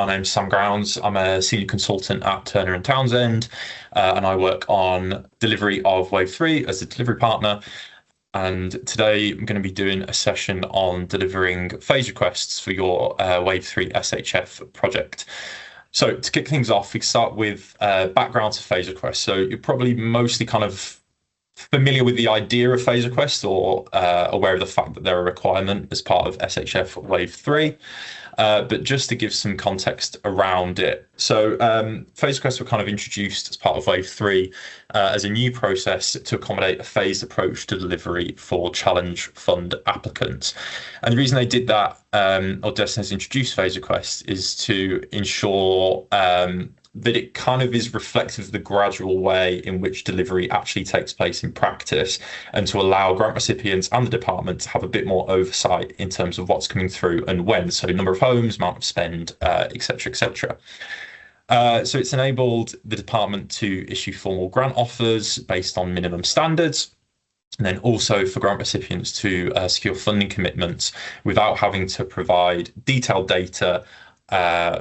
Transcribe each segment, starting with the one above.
My name's Sam Grounds. I'm a senior consultant at Turner and Townsend, and I work on delivery of Wave 3 as a delivery partner. And today I'm going to be doing a session on delivering phase requests for your Wave 3 SHF project. So to kick things off, we can start with background to phase requests. So you're probably mostly kind of familiar with the idea of phase requests or aware of the fact that they're a requirement as part of SHF Wave 3. But just to give some context around it. So phase requests were kind of introduced as part of Wave 3 as a new process to accommodate a phased approach to delivery for challenge fund applicants. And the reason they did that, or Destin has introduced phase requests, is to ensure that it kind of is reflective of the gradual way in which delivery actually takes place in practice, and to allow grant recipients and the department to have a bit more oversight in terms of what's coming through and when. So number of homes, amount of spend, et cetera, et cetera. So it's enabled the department to issue formal grant offers based on minimum standards, and then also for grant recipients to secure funding commitments without having to provide detailed data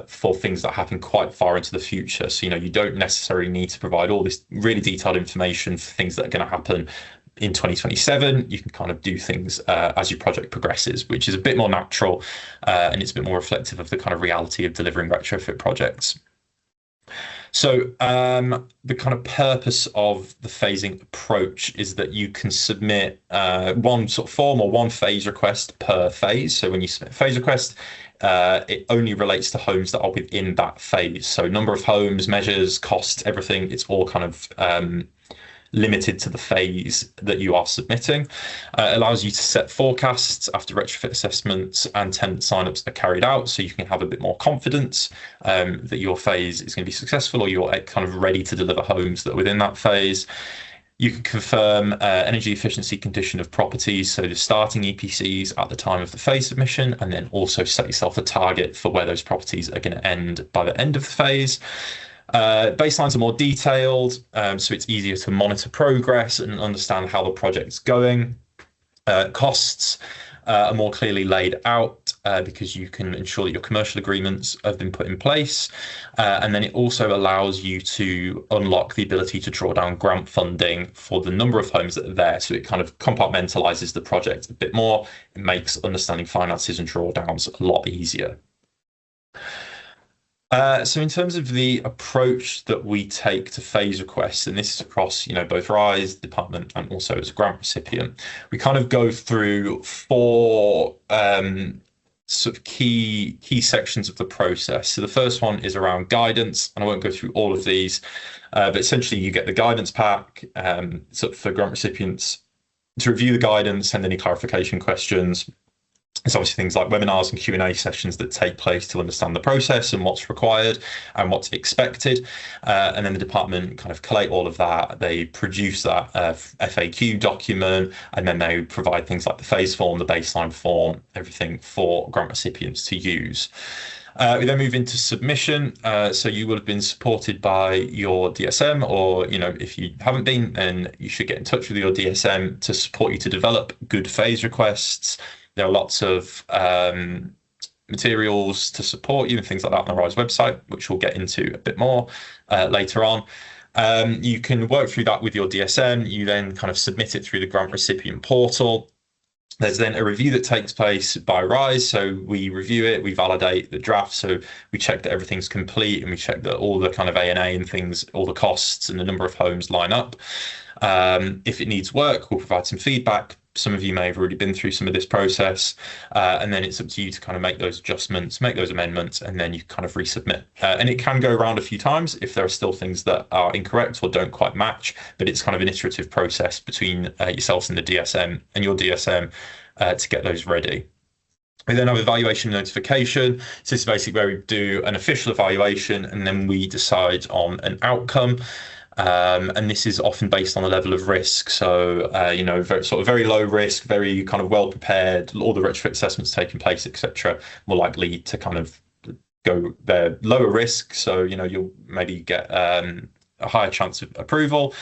for things that happen quite far into the future. So, you don't necessarily need to provide all this really detailed information for things that are going to happen in 2027. You can kind of do things as your project progresses, which is a bit more natural, and it's a bit more reflective of the kind of reality of delivering retrofit projects. So the kind of purpose of the phasing approach is that you can submit one sort of form or one phase request per phase. So when you submit a phase request, it only relates to homes that are within that phase. So number of homes, measures, costs, everything, it's all kind of limited to the phase that you are submitting. It allows you to set forecasts after retrofit assessments and tenant signups are carried out, so you can have a bit more confidence that your phase is going to be successful, or you're kind of ready to deliver homes that are within that phase. You can confirm energy efficiency condition of properties, so the starting EPCs at the time of the phase submission, and then also set yourself a target for where those properties are going to end by the end of the phase. Baselines are more detailed, so it's easier to monitor progress and understand how the project's going. Costs are more clearly laid out because you can ensure that your commercial agreements have been put in place. And then it also allows you to unlock the ability to draw down grant funding for the number of homes that are there. So it kind of compartmentalizes the project a bit more. It makes understanding finances and drawdowns a lot easier. So in terms of the approach that we take to phase requests, and this is across, both RISE, department, and also as a grant recipient, we kind of go through four sort of key sections of the process. So the first one is around guidance, and I won't go through all of these, but essentially you get the guidance pack sort of for grant recipients to review the guidance, send any clarification questions. It's obviously things like webinars and Q&A sessions that take place to understand the process and what's required and what's expected. And then the department kind of collate all of that. They produce that FAQ document, and then they provide things like the phase form, the baseline form, everything for grant recipients to use. We then move into submission. So you will have been supported by your DSM, or, if you haven't been, then you should get in touch with your DSM to support you to develop good phase requests. There are lots of materials to support you and things like that on the RISE website, which we'll get into a bit more later on. You can work through that with your DSM. You then kind of submit it through the grant recipient portal. There's then a review that takes place by RISE. So we review it, we validate the draft. So we check that everything's complete, and we check that all the kind of A&A and things, all the costs and the number of homes line up. If it needs work, we'll provide some feedback. Some of you may have already been through some of this process, and then it's up to you to kind of make those adjustments, make those amendments, and then you kind of resubmit. And it can go around a few times if there are still things that are incorrect or don't quite match, but it's kind of an iterative process between yourselves and the DSM and your DSM to get those ready. We then have evaluation notification. So this is basically where we do an official evaluation, and then we decide on an outcome. And this is often based on the level of risk. So, very low risk, very kind of well prepared, all the retrofit assessments taking place, etc., more likely to kind of go their lower risk. So, you'll maybe get a higher chance of approval.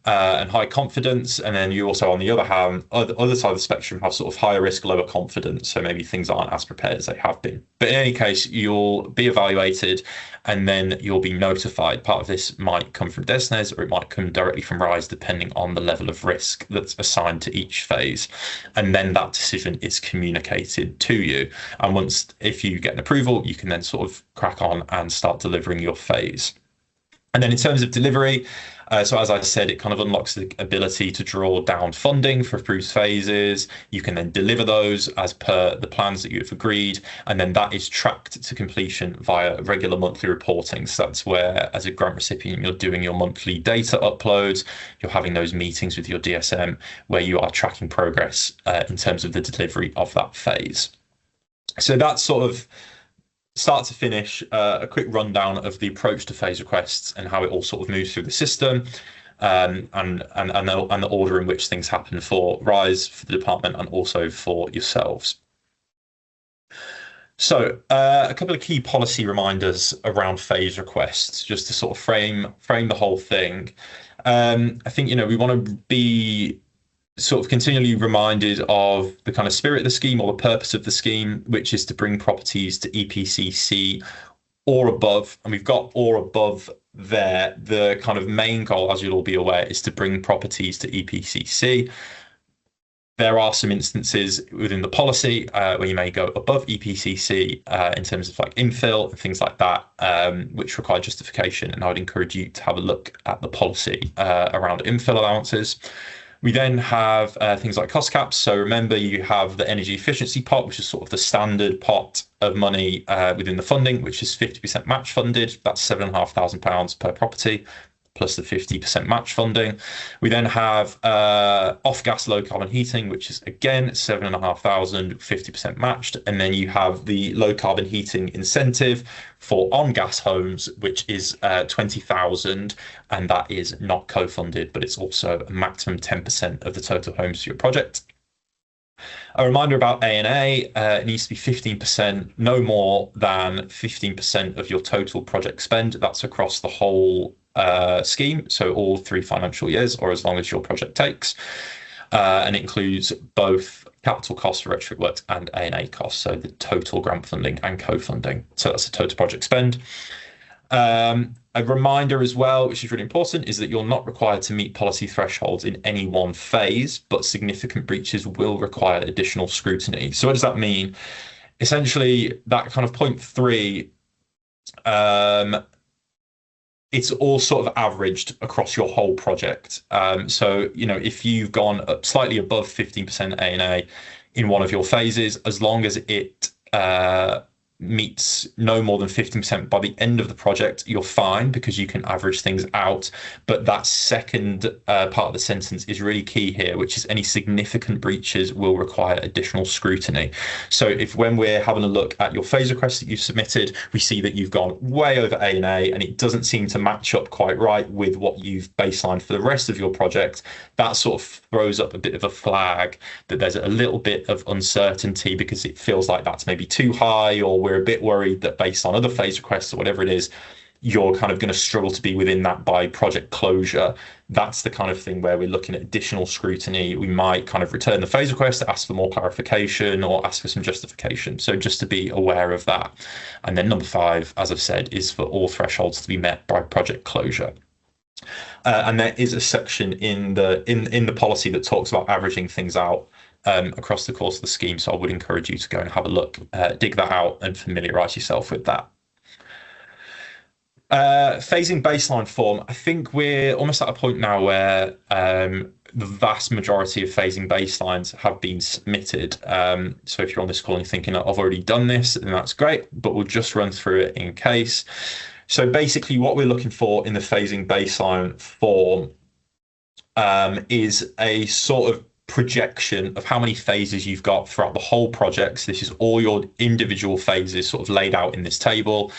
and high confidence. And then you also, on the other hand, other side of the spectrum, have sort of higher risk, lower confidence. So maybe things aren't as prepared as they have been. But in any case, you'll be evaluated and then you'll be notified. Part of this might come from DESNZ or it might come directly from RISE, depending on the level of risk that's assigned to each phase. And then that decision is communicated to you. And once, if you get an approval, you can then sort of crack on and start delivering your phase. And then in terms of delivery, so as I said, it kind of unlocks the ability to draw down funding for approved phases. You can then deliver those as per the plans that you've agreed, and then that is tracked to completion via regular monthly reporting. So that's where, as a grant recipient, you're doing your monthly data uploads, you're having those meetings with your DSM where you are tracking progress in terms of the delivery of that phase. So that's sort of start to finish, a quick rundown of the approach to phase requests and how it all sort of moves through the system, and the order in which things happen for RISE, for the department, and also for yourselves. So a couple of key policy reminders around phase requests, just to sort of frame the whole thing. I think, we want to be sort of continually reminded of the kind of spirit of the scheme or the purpose of the scheme, which is to bring properties to EPCC or above. And we've got or above there. The kind of main goal, as you'll all be aware, is to bring properties to EPCC. There are some instances within the policy where you may go above EPCC in terms of like infill and things like that, which require justification. And I would encourage you to have a look at the policy around infill allowances. We then have things like cost caps. So remember, you have the energy efficiency pot, which is sort of the standard pot of money within the funding, which is 50% match funded. That's £7,500 per property, plus the 50% match funding. We then have off-gas low carbon heating, which is again 7,500, 50% matched. And then you have the low carbon heating incentive for on-gas homes, which is 20,000, and that is not co-funded, but it's also a maximum 10% of the total homes for your project. A reminder about A&A, it needs to be 15%, no more than 15% of your total project spend. That's across the whole scheme, so all 3 financial years, or as long as your project takes. And it includes both capital costs for retrofit works and A&A costs, so the total grant funding and co-funding. So that's the total project spend. A reminder as well, which is really important, is that you're not required to meet policy thresholds in any one phase, but significant breaches will require additional scrutiny. So what does that mean? Essentially, that kind of point 3, it's all sort of averaged across your whole project. So, if you've gone up slightly above 15% A&A in one of your phases, as long as it meets no more than 15% by the end of the project, you're fine, because you can average things out. But that second part of the sentence is really key here, which is any significant breaches will require additional scrutiny. So if, when we're having a look at your phase request that you've submitted, we see that you've gone way over A&A and it doesn't seem to match up quite right with what you've baselined for the rest of your project, that sort of throws up a bit of a flag that there's a little bit of uncertainty, because it feels like that's maybe too high, or we're a bit worried that based on other phase requests or whatever it is, you're kind of going to struggle to be within that by project closure. That's the kind of thing where we're looking at additional scrutiny. We might kind of return the phase request to ask for more clarification or ask for some justification. So just to be aware of that. And then number 5, as I've said, is for all thresholds to be met by project closure. And there is a section in the policy that talks about averaging things out across the course of the scheme. So I would encourage you to go and have a look, dig that out and familiarise yourself with that. Phasing baseline form. I think we're almost at a point now where the vast majority of phasing baselines have been submitted. So if you're on this call and you're thinking, I've already done this, then that's great, but we'll just run through it in case. So basically what we're looking for in the phasing baseline form is a sort of projection of how many phases you've got throughout the whole project. So this is all your individual phases sort of laid out in this table,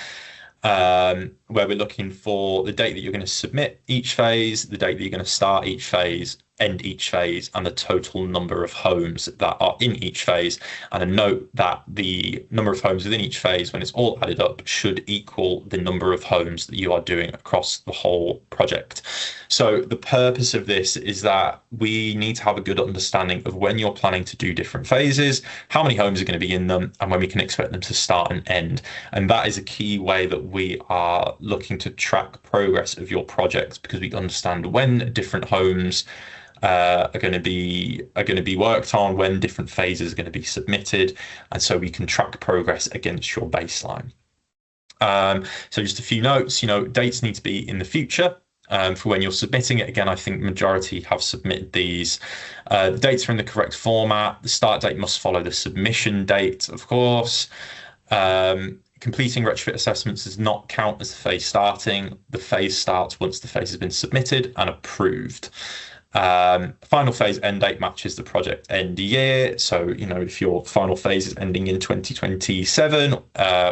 where we're looking for the date that you're going to submit each phase, the date that you're going to start each phase, end each phase and the total number of homes that are in each phase. And a note that the number of homes within each phase, when it's all added up, should equal the number of homes that you are doing across the whole project. So the purpose of this is that we need to have a good understanding of when you're planning to do different phases, how many homes are going to be in them, and when we can expect them to start and end. And that is a key way that we are looking to track progress of your project, because we understand when different homes are going to be worked on, when different phases are going to be submitted, and so we can track progress against your baseline. So just a few notes, dates need to be in the future. For when you're submitting it. Again, I think majority have submitted these. The dates are in the correct format. The start date must follow the submission date, of course. Completing retrofit assessments does not count as the phase starting. The phase starts once the phase has been submitted and approved. Final phase end date matches the project end year. So, if your final phase is ending in 2027,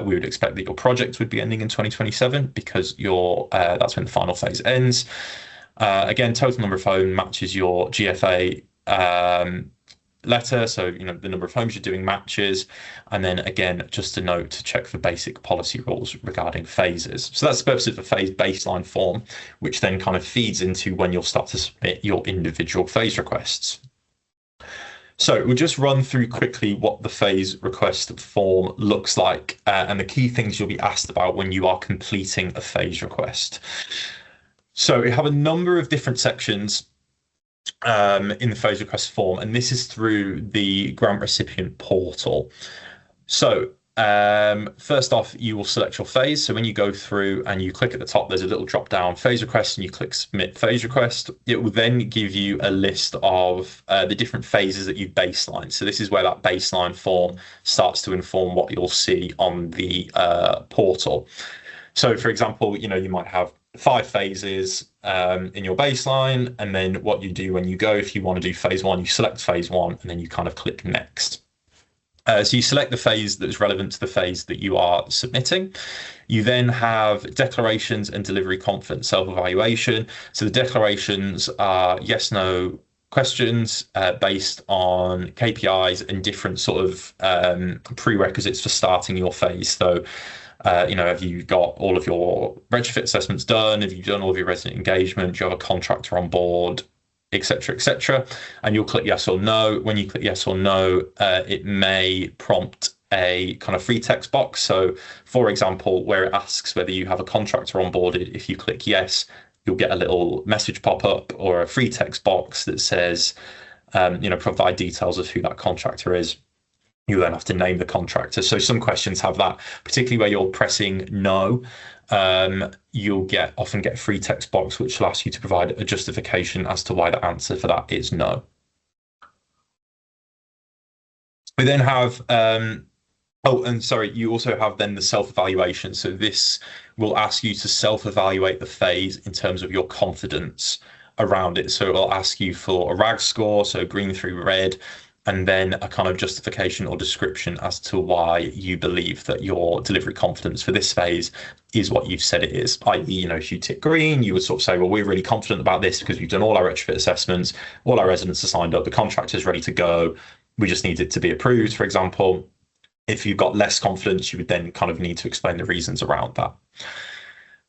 we would expect that your project would be ending in 2027, because that's when the final phase ends. Again, total number of homes matches your GFA letter. So, the number of homes you're doing matches. And then again, just a note to check for basic policy rules regarding phases. So that's the purpose of the phase baseline form, which then kind of feeds into when you'll start to submit your individual phase requests. So we'll just run through quickly what the phase request form looks like, and the key things you'll be asked about when you are completing a phase request. So we have a number of different sections in the phase request form, and this is through the grant recipient portal. So first off, you will select your phase. So when you go through and you click at the top, there's a little drop down phase request, and you click submit phase request. It will then give you a list of the different phases that you baseline. So this is where that baseline form starts to inform what you'll see on the portal. So for example, you might have 5 phases in your baseline, and then what you do when you go, if you want to do phase 1, you select phase 1, and then you kind of click next. So you select the phase that is relevant to the phase that you are submitting. You then have declarations and delivery confidence self-evaluation. So the declarations are yes/no questions based on KPIs and different sort of prerequisites for starting your phase. So have you got all of your retrofit assessments done? Have you done all of your resident engagement? Do you have a contractor on board? Etc., etc. And you'll click yes or no. When you click yes or no, it may prompt a kind of free text box. So, for example, where it asks whether you have a contractor onboarded, if you click yes, you'll get a little message pop up or a free text box that says, provide details of who that contractor is. You then have to name the contractor. So some questions have that, particularly where you're pressing no. You'll often get a free text box which will ask you to provide a justification as to why the answer for that is no. We then have you also have then the self-evaluation. So this will ask you to self-evaluate the phase in terms of your confidence around it. So it will ask you for a RAG score, so green through red, and then a kind of justification or description as to why you believe that your delivery confidence for this phase is what you've said it is. I.e., if you tick green, you would sort of say, well, we're really confident about this because we've done all our retrofit assessments, all our residents are signed up, the contractor's ready to go, we just need it to be approved, for example. If you've got less confidence, you would then kind of need to explain the reasons around that.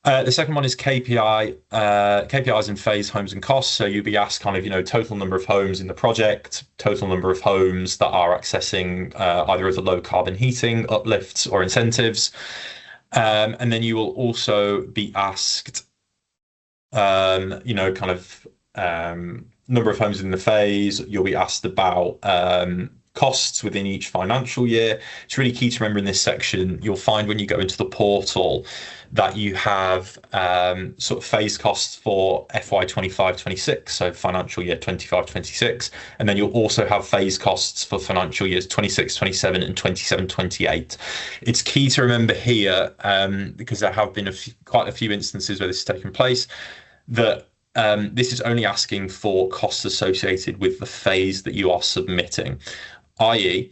The second one is KPIs in phase, homes and costs. So you'll be asked kind of, total number of homes in the project, total number of homes that are accessing either of the low carbon heating, uplifts or incentives. And then you will also be asked, number of homes in the phase. You'll be asked about costs within each financial year. It's really key to remember in this section. You'll find when you go into the portal that you have sort of phase costs for FY 25-26, so financial year 25-26, and then you'll also have phase costs for financial years 26-27 and 27-28. It's key to remember here, because there have been quite a few instances where this has taken place, that this is only asking for costs associated with the phase that you are submitting, i.e.,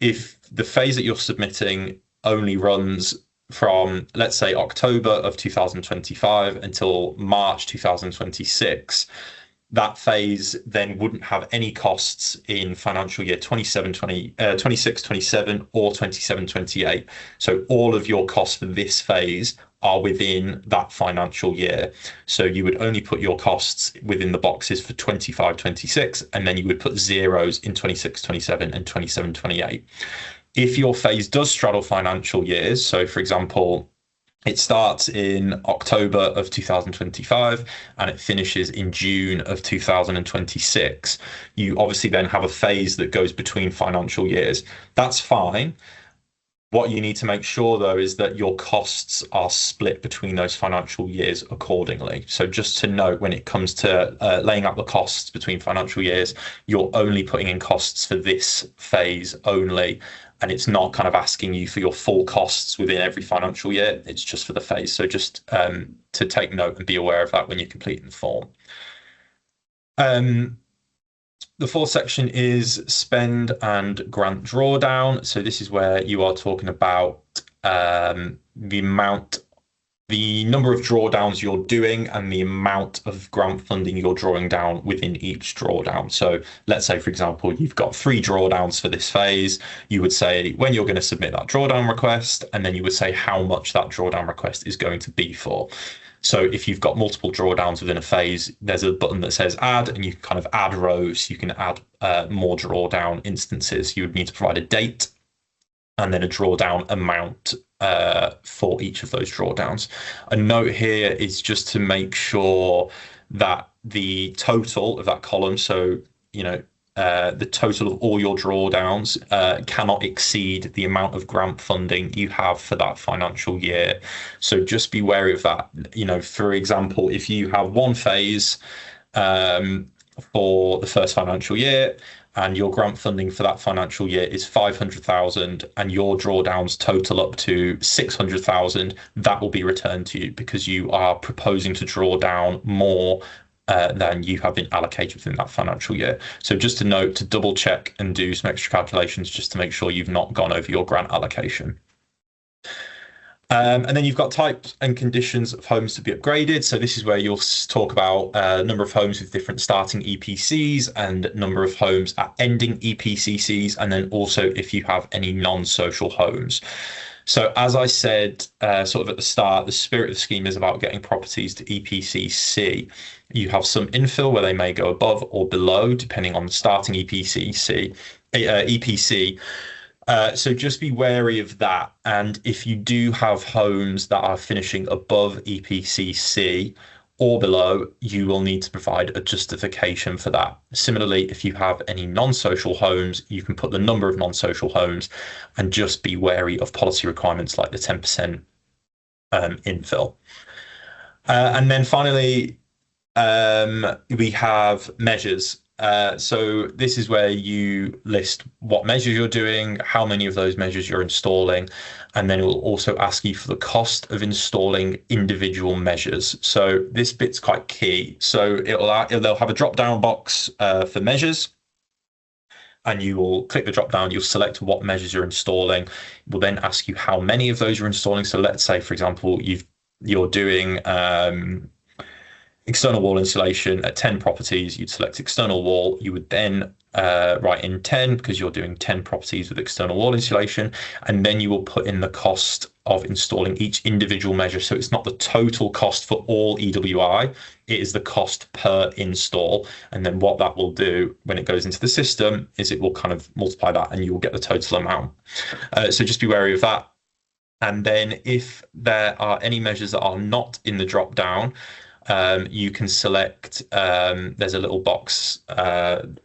if the phase that you're submitting only runs from, let's say, October of 2025 until March 2026, that phase then wouldn't have any costs in financial year 26, 27, or 27, 28. So all of your costs for this phase are within that financial year. So you would only put your costs within the boxes for 25, 26, and then you would put zeros in 26, 27, and 27, 28. If your phase does straddle financial years, so for example, it starts in October of 2025 and it finishes in June of 2026. You obviously then have a phase that goes between financial years. That's fine. What you need to make sure, though, is that your costs are split between those financial years accordingly. So just to note, when it comes to laying out the costs between financial years, you're only putting in costs for this phase only. And it's not kind of asking you for your full costs within every financial year. It's just for the phase. So just to take note and be aware of that when you're completing the form. The fourth section is spend and grant drawdown. So this is where you are talking about the number of drawdowns you're doing and the amount of grant funding you're drawing down within each drawdown. So let's say, for example, you've got 3 drawdowns for this phase. You would say when you're going to submit that drawdown request, and then you would say how much that drawdown request is going to be for. So if you've got multiple drawdowns within a phase, there's a button that says add, and you can kind of add rows. You can add more drawdown instances. You would need to provide a date and then a drawdown amount for each of those drawdowns. A note here is just to make sure that the total of that column, so the total of all your drawdowns cannot exceed the amount of grant funding you have for that financial year. So just be wary of that. For example, if you have one phase for the first financial year, and your grant funding for that financial year is 500,000 and your drawdowns total up to 600,000, that will be returned to you because you are proposing to draw down more than you have been allocated within that financial year. So just a note to double check and do some extra calculations just to make sure you've not gone over your grant allocation. And then you've got types and conditions of homes to be upgraded. So this is where you'll talk about number of homes with different starting EPCs and number of homes at ending EPCCs, and then also if you have any non-social homes. So as I said, sort of at the start, the spirit of the scheme is about getting properties to EPCC. You have some infill where they may go above or below, depending on the starting EPC. So just be wary of that. And if you do have homes that are finishing above EPCC or below, you will need to provide a justification for that. Similarly, if you have any non-social homes, you can put the number of non-social homes and just be wary of policy requirements like the 10% infill. And then finally, we have measures. So this is where you list what measures you're doing, how many of those measures you're installing, and then it will also ask you for the cost of installing individual measures. So this bit's quite key. So they'll have a drop-down box for measures, and you will click the drop-down, you'll select what measures you're installing. It will then ask you how many of those you're installing. So let's say, for example, you're doing external wall insulation at 10 properties. You'd select external wall. You would then write in 10 because you're doing 10 properties with external wall insulation, and then you will put in the cost of installing each individual measure. So it's not the total cost for all EWI, it is the cost per install. And then what that will do when it goes into the system is it will kind of multiply that and you will get the total amount. So just be wary of that. And then if there are any measures that are not in the drop down, you can select, there's a little box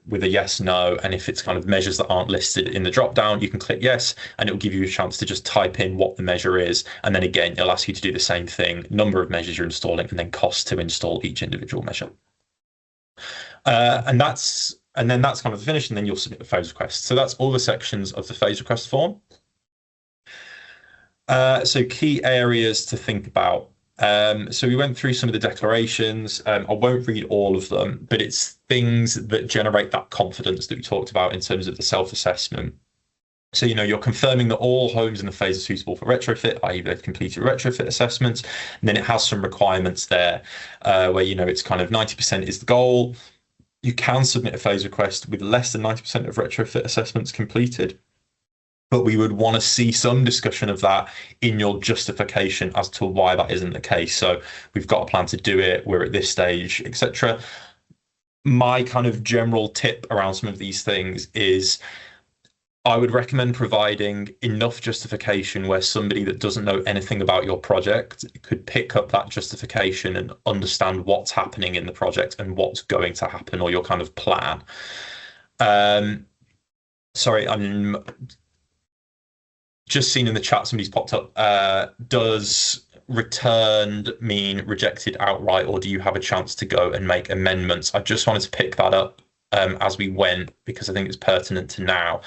with a yes, no, and if it's kind of measures that aren't listed in the drop down, you can click yes, and it will give you a chance to just type in what the measure is, and then again it'll ask you to do the same thing, number of measures you're installing, and then cost to install each individual measure. And then that's kind of finished, and then you'll submit the phase request. So that's all the sections of the phase request form. So key areas to think about. So we went through some of the declarations. I won't read all of them, but it's things that generate that confidence that we talked about in terms of the self-assessment. So, you're confirming that all homes in the phase are suitable for retrofit, i.e. they've completed retrofit assessments. And then it has some requirements there where, it's kind of 90% is the goal. You can submit a phase request with less than 90% of retrofit assessments completed, but we would want to see some discussion of that in your justification as to why that isn't the case. So we've got a plan to do it, we're at this stage, etc. My kind of general tip around some of these things is I would recommend providing enough justification where somebody that doesn't know anything about your project could pick up that justification and understand what's happening in the project and what's going to happen, or your kind of plan. Sorry, I'm just seen in the chat, somebody's popped up. Does returned mean rejected outright, or do you have a chance to go and make amendments? I just wanted to pick that up as we went, because I think it's pertinent to now.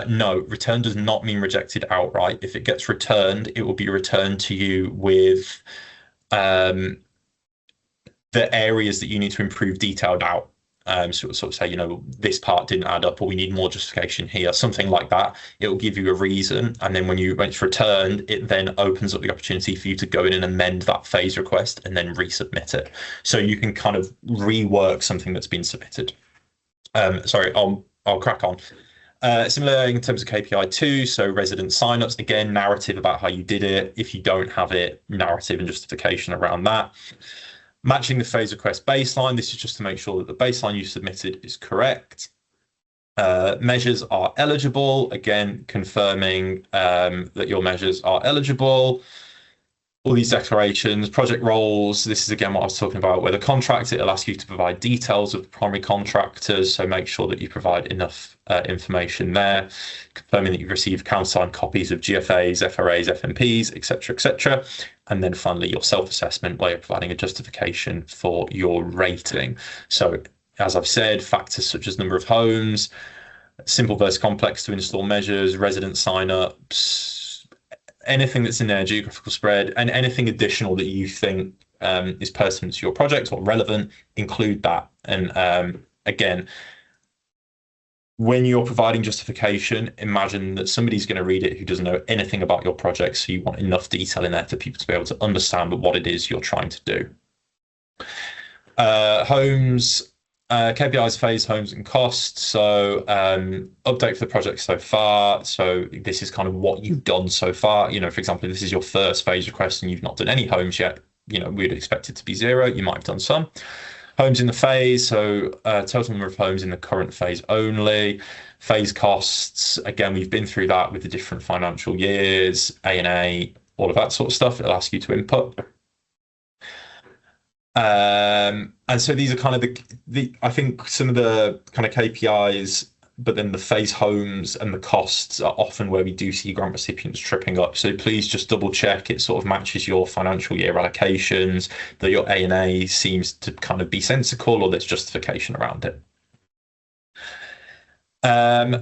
No, return does not mean rejected outright. If it gets returned, it will be returned to you with the areas that you need to improve detailed out. So it'll sort of say, you know, this part didn't add up, or we need more justification here, something like that. It will give you a reason. And then when it's returned, it then opens up the opportunity for you to go in and amend that phase request and then resubmit it. So you can kind of rework something that's been submitted. Sorry, I'll crack on. Similar in terms of KPI 2, so resident signups, again, narrative about how you did it. If you don't have it, narrative and justification around that. Matching the phase request baseline, this is just to make sure that the baseline you submitted is correct. Measures are eligible, again, confirming that your measures are eligible. All these declarations, project roles, this is again what I was talking about, where the contractor, it'll ask you to provide details of the primary contractors, so make sure that you provide enough information there, confirming that you've received countersigned copies of GFAs, FRAs, FMPs, etc., etc. And then finally, your self-assessment, where you're providing a justification for your rating. So as I've said, factors such as number of homes, simple versus complex to install measures, resident sign-ups, anything that's in there, geographical spread, and anything additional that you think is pertinent to your project or relevant, include that. And again, when you're providing justification, imagine that somebody's going to read it who doesn't know anything about your project, so you want enough detail in there for people to be able to understand what it is you're trying to do. Homes, KPIs, phase, homes, and costs. So update for the project so far. So this is kind of what you've done so far. You know, for example, if this is your first phase request and you've not done any homes yet, you know, we'd expect it to be 0. You might have done some. Homes in the phase, so total number of homes in the current phase only. Phase costs, again, we've been through that with the different financial years, A&A, all of that sort of stuff. It'll ask you to input. And so these are kind of the I think some of the kind of KPIs, but then the phase homes and the costs are often where we do see grant recipients tripping up. So please just double check it sort of matches your financial year allocations, that your A&A seems to kind of be sensical, or there's justification around it.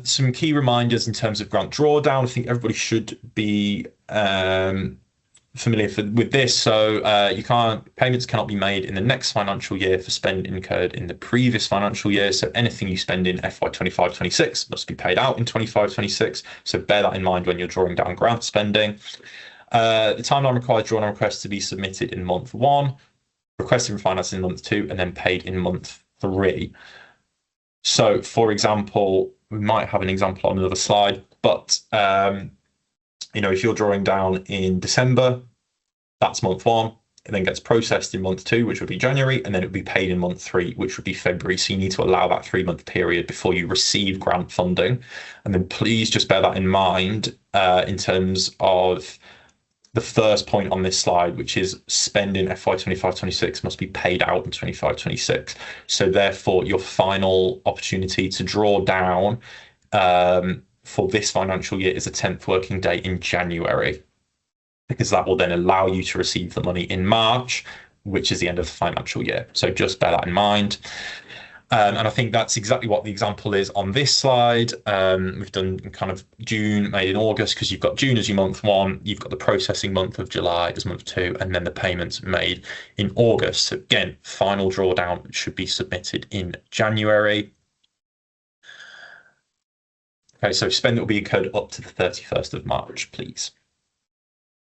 Some key reminders in terms of grant drawdown. I think everybody should be familiar with this. So payments cannot be made in the next financial year for spend incurred in the previous financial year. So anything you spend in FY 25-26 must be paid out in 25-26. So bear that in mind when you're drawing down grant spending. The timeline requires drawdown requests to be submitted in month 1, requested for finance in month 2, and then paid in month 3. So, for example, we might have an example on another slide, but you know, if you're drawing down in December, that's month 1. It then gets processed in month 2, which would be January, and then it would be paid in month 3, which would be February. So you need to allow that 3-month period before you receive grant funding. And then please just bear that in mind in terms of the first point on this slide, which is spend in FY 25-26 must be paid out in 25-26. So therefore, your final opportunity to draw down for this financial year is the 10th working day in January, because that will then allow you to receive the money in March, which is the end of the financial year. So just bear that in mind. And I think that's exactly what the example is on this slide. We've done kind of June made in August, because you've got June as your month 1, you've got the processing month of July as month 2, and then the payments made in August. So again, final drawdown should be submitted in January. Okay, so spend that will be incurred up to the 31st of March, please.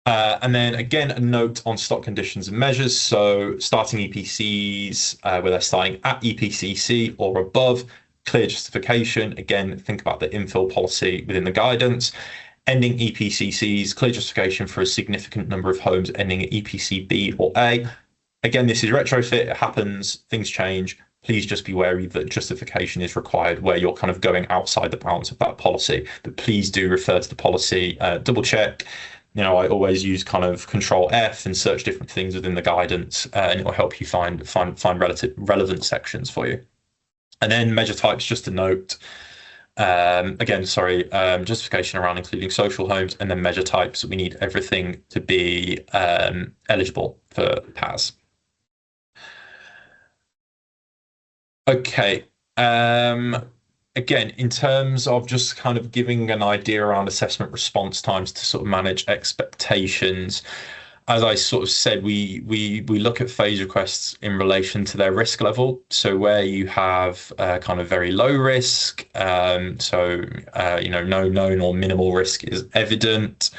And then again, a note on stock conditions and measures. So starting EPCs, where they're starting at EPCC or above, clear justification. Again, think about the infill policy within the guidance. Ending EPCCs, clear justification for a significant number of homes ending at EPC B or A. Again, this is retrofit, it happens, things change. Please just be wary that justification is required where you're kind of going outside the bounds of that policy. But please do refer to the policy, double check. I always use kind of Control F and search different things within the guidance, and it will help you find relevant sections for you. And then measure types, just a note. Again, sorry, justification around including social homes, and then measure types. We need everything to be eligible for PAS. Okay. Again, in terms of just kind of giving an idea around assessment response times to sort of manage expectations, as I sort of said, we look at phase requests in relation to their risk level. So where you have kind of very low risk, no known or minimal risk is evident.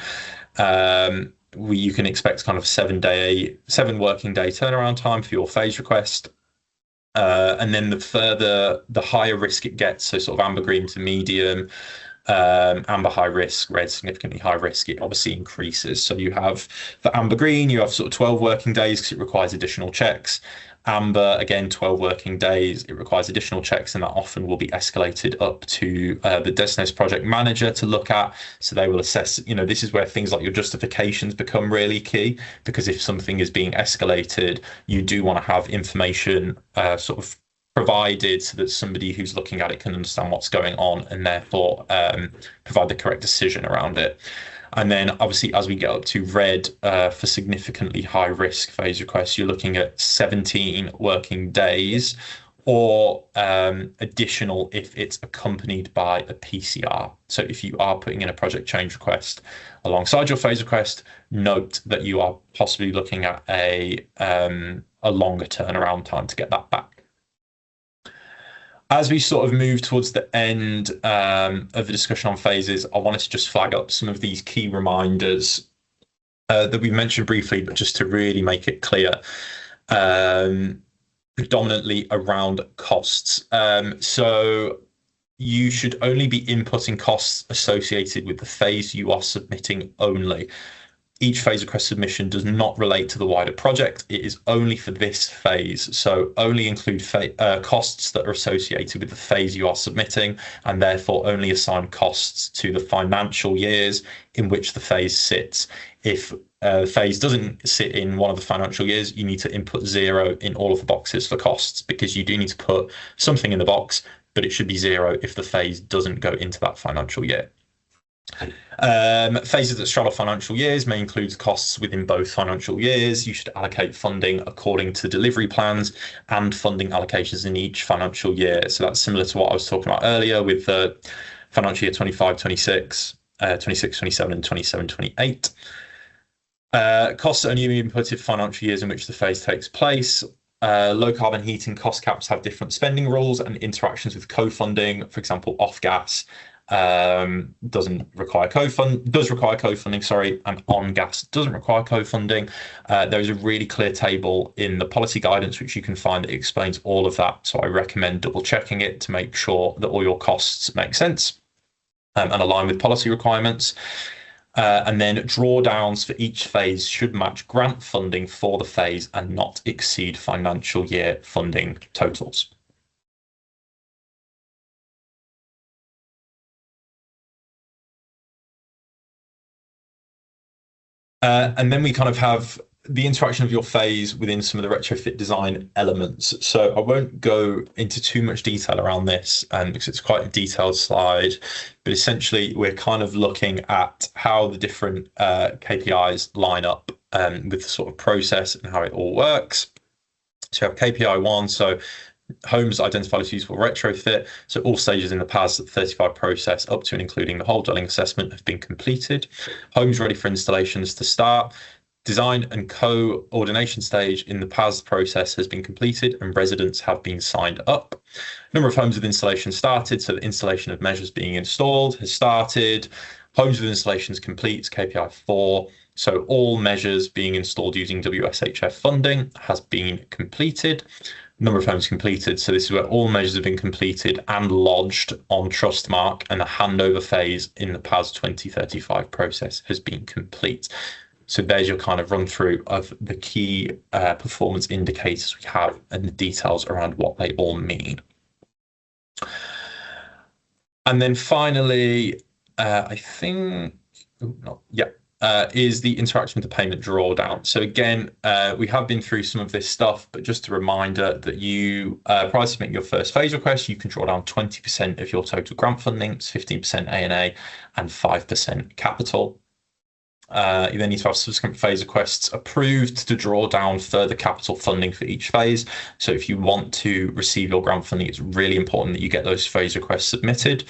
You can expect kind of 7 working day turnaround time for your phase request. And then the higher risk it gets, so sort of amber, green to medium, amber high risk, red significantly high risk, it obviously increases. So you have for amber green, you have sort of 12 working days because it requires additional checks. Amber, again, 12 working days, it requires additional checks, and that often will be escalated up to the DESNZ project manager to look at. So they will assess, this is where things like your justifications become really key, because if something is being escalated, you do want to have information sort of provided so that somebody who's looking at it can understand what's going on and therefore provide the correct decision around it. And then obviously, as we get up to red for significantly high risk phase requests, you're looking at 17 working days or additional if it's accompanied by a PCR. So if you are putting in a project change request alongside your phase request, note that you are possibly looking at a longer turnaround time to get that back. As we sort of move towards the end of the discussion on phases, I wanted to just flag up some of these key reminders that we mentioned briefly, but just to really make it clear, predominantly around costs. So you should only be inputting costs associated with the phase you are submitting only. Each phase request submission does not relate to the wider project. It is only for this phase. So only include costs that are associated with the phase you are submitting, and therefore only assign costs to the financial years in which the phase sits. If the phase doesn't sit in one of the financial years, you need to input 0 in all of the boxes for costs, because you do need to put something in the box, but it should be 0 if the phase doesn't go into that financial year. Phases that straddle financial years may include costs within both financial years. You should allocate funding according to delivery plans and funding allocations in each financial year. So that's similar to what I was talking about earlier with the financial year 25, 26, 26, 27, and 27, 28. Costs are only inputted for financial years in which the phase takes place. Low carbon heating cost caps have different spending rules and interactions with co-funding. For example, off gas does require co-funding, sorry, and on gas doesn't require co-funding. There is a really clear table in the policy guidance which you can find that explains all of that. So I recommend double checking it to make sure that all your costs make sense and align with policy requirements. And then drawdowns for each phase should match grant funding for the phase and not exceed financial year funding totals. And then we kind of have the interaction of your phase within some of the retrofit design elements. So I won't go into too much detail around this because it's quite a detailed slide, but essentially we're kind of looking at how the different KPIs line up with the sort of process and how it all works. So you have KPI 1, so homes identified as useful retrofit. So all stages in the PAS 35 process up to and including the whole dwelling assessment have been completed. Homes ready for installations to start. Design and coordination stage in the PAS process has been completed and residents have been signed up. Number of homes with installation started, so the installation of measures being installed has started. Homes with installations complete, KPI 4. So all measures being installed using WSHF funding has been completed. Number of homes completed. So this is where all measures have been completed and lodged on Trustmark, and the handover phase in the PAS 2035 process has been complete. So there's your kind of run through of the key performance indicators we have and the details around what they all mean. And then finally, I think, is the interaction with the payment drawdown. So again, we have been through some of this stuff, but just a reminder that you, prior to submitting your first phase request, you can draw down 20% of your total grant funding, it's 15% A&A and 5% capital. You then need to have subsequent phase requests approved to draw down further capital funding for each phase. So if you want to receive your grant funding, it's really important that you get those phase requests submitted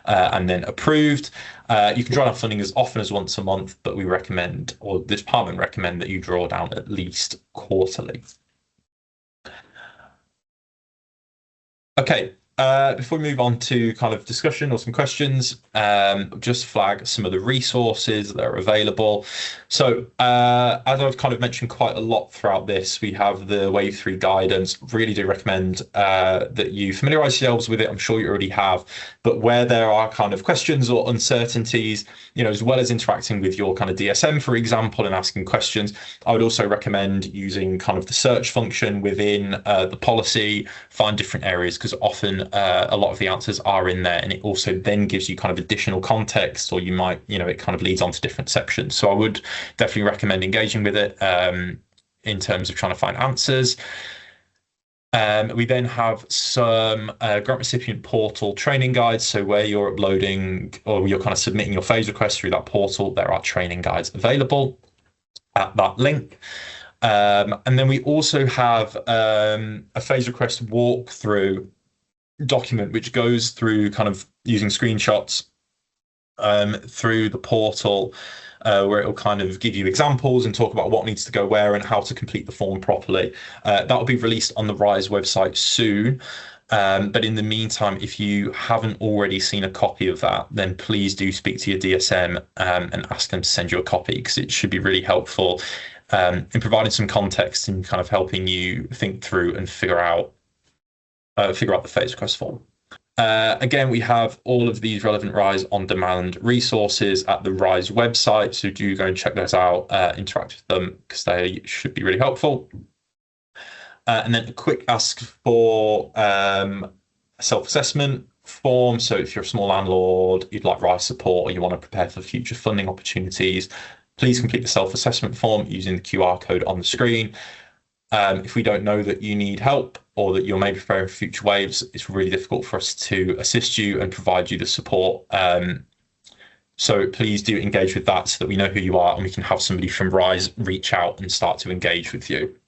and then approved. You can draw down funding as often as once a month, but we recommend, or this department recommend, that you draw down at least quarterly. Okay. Before we move on to kind of discussion or some questions, just flag some of the resources that are available. So as I've kind of mentioned quite a lot throughout this, we have the Wave 3 guidance. Really do recommend that you familiarize yourselves with it. I'm sure you already have, but where there are kind of questions or uncertainties, as well as interacting with your kind of DSM, for example, and asking questions, I would also recommend using kind of the search function within the policy, find different areas, because often a lot of the answers are in there, and it also then gives you kind of additional context, or you might, it kind of leads on to different sections. So I would definitely recommend engaging with it in terms of trying to find answers. We then have some grant recipient portal training guides. So where you're uploading or you're kind of submitting your phase request through that portal, there are training guides available at that link. And then we also have a phase request walkthrough document, which goes through kind of using screenshots through the portal, where it will kind of give you examples and talk about what needs to go where and how to complete the form properly. That will be released on the RISE website soon. But in the meantime, if you haven't already seen a copy of that, then please do speak to your DSM and ask them to send you a copy, because it should be really helpful in providing some context and kind of helping you think through and figure out the phase request form. Again, we have all of these relevant RISE on-demand resources at the RISE website, so do go and check those out, interact with them, because they should be really helpful. And then a quick ask for a self-assessment form. So if you're a small landlord, you'd like RISE support, or you want to prepare for future funding opportunities, please complete the self-assessment form using the QR code on the screen. If we don't know that you need help or that you're maybe preparing for future waves, it's really difficult for us to assist you and provide you the support. So please do engage with that so that we know who you are and we can have somebody from RISE reach out and start to engage with you.